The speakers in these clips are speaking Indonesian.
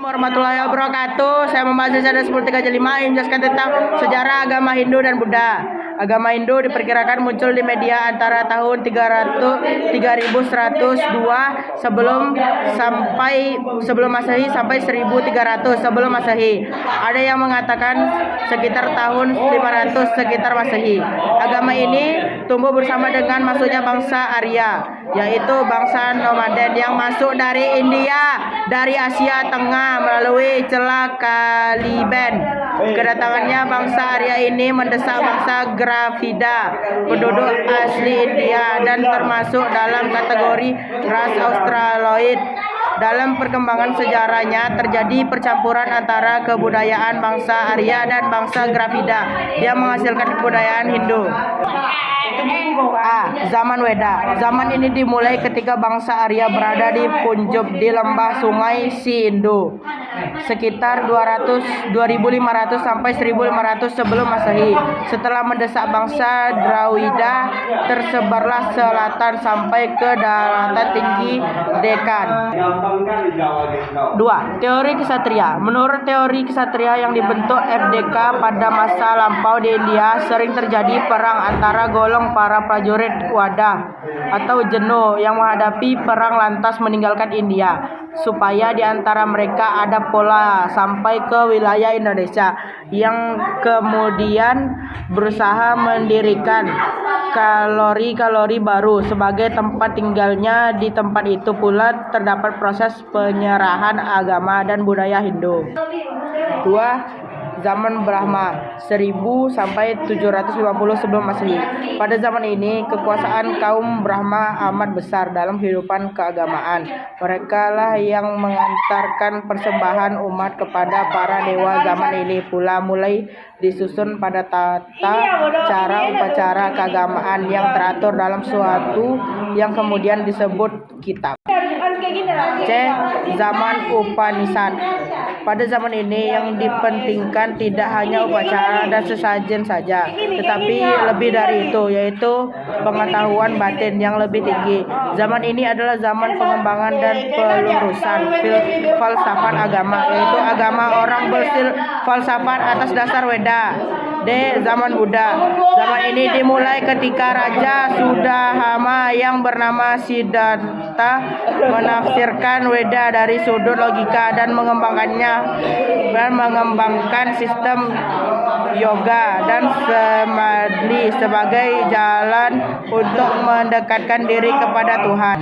Warahmatullahi wabarakatuh. Saya membahas ada 10.3.5 menjelaskan tentang sejarah agama Hindu dan Buddha. Agama Hindu diperkirakan muncul di media antara tahun 3102 sebelum Masehi sampai 1300 sebelum Masehi. Ada yang mengatakan sekitar tahun 500 sekitar Masehi. Agama ini tumbuh bersama dengan masuknya bangsa Arya, yaitu bangsa nomaden yang masuk dari India, dari Asia Tengah melalui celah Kaliben. Kedatangannya bangsa Arya ini mendesak bangsa Gravida, penduduk asli India dan termasuk dalam kategori ras Australoid. Dalam perkembangan sejarahnya terjadi percampuran antara kebudayaan bangsa Arya dan bangsa Gravida yang menghasilkan kebudayaan Hindu. Zaman Weda. Zaman ini dimulai ketika bangsa Arya berada di Punjab di lembah sungai Sindhu sekitar 2500 sampai 1500 sebelum Masehi. Setelah mendesak bangsa Drawida, tersebarlah selatan sampai ke daratan tinggi Dekan. 2. Teori Ksatria. Menurut teori Ksatria yang dibentuk FDK pada masa lampau di India, sering terjadi perang antara golong para prajurit Wadah atau Jenu yang menghadapi perang lantas meninggalkan India, supaya di antara mereka ada pola sampai ke wilayah Indonesia yang kemudian berusaha mendirikan kalori baru sebagai tempat tinggalnya. Di tempat itu pula terdapat proses penyerahan agama dan budaya Hindu. 2. Zaman Brahma 1000 sampai 750 sebelum Masehi. Pada zaman ini kekuasaan kaum Brahma amat besar dalam kehidupan keagamaan. Mereka lah yang mengantarkan persembahan umat kepada para dewa. Zaman ini pula mulai disusun pada tata cara upacara keagamaan yang teratur dalam suatu yang kemudian disebut kitab. C. Zaman Upanishad. Pada zaman ini yang dipentingkan tidak hanya upacara dan sesajen saja, tetapi lebih dari itu, yaitu pengetahuan batin yang lebih tinggi. Zaman ini adalah zaman pengembangan dan pelurusan falsafat agama, yaitu agama orang berfilsafat atas dasar Weda. D. Zaman Buddha. Zaman ini dimulai ketika Raja Sudahama yang bernama Siddhartha menafsirkan Weda dari sudut logika dan mengembangkan sistem yoga dan samadhi sebagai jalan untuk mendekatkan diri kepada Tuhan.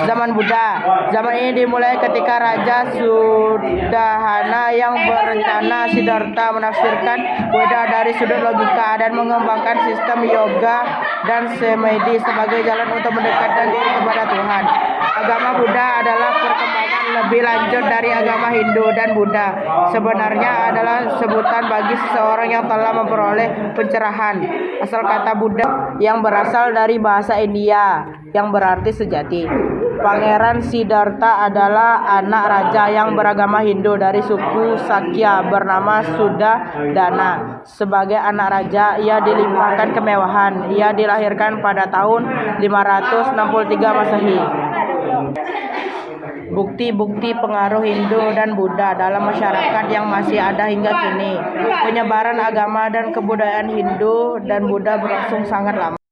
Zaman Buddha. Zaman ini dimulai ketika Raja Sudahana yang berencana Siddhartha menafsirkan Weda dari sudut logika dan mengembangkan sistem yoga dan samadhi sebagai jalan untuk mendekatkan diri kepada Tuhan. Agama Buddha adalah perkembangan lebih lanjut dari agama Hindu dan Buddha. Sebenarnya adalah sebutan bagi seseorang yang telah memperoleh pencerahan. Asal kata Buddha yang berasal dari bahasa India yang berarti sejati. Pangeran Siddhartha adalah anak raja yang beragama Hindu dari suku Sakya bernama Sudadana. Sebagai anak raja, ia dilimpahkan kemewahan. Ia dilahirkan pada tahun 563 Masehi. Bukti-bukti pengaruh Hindu dan Buddha dalam masyarakat yang masih ada hingga kini. Penyebaran agama dan kebudayaan Hindu dan Buddha berlangsung sangat lama.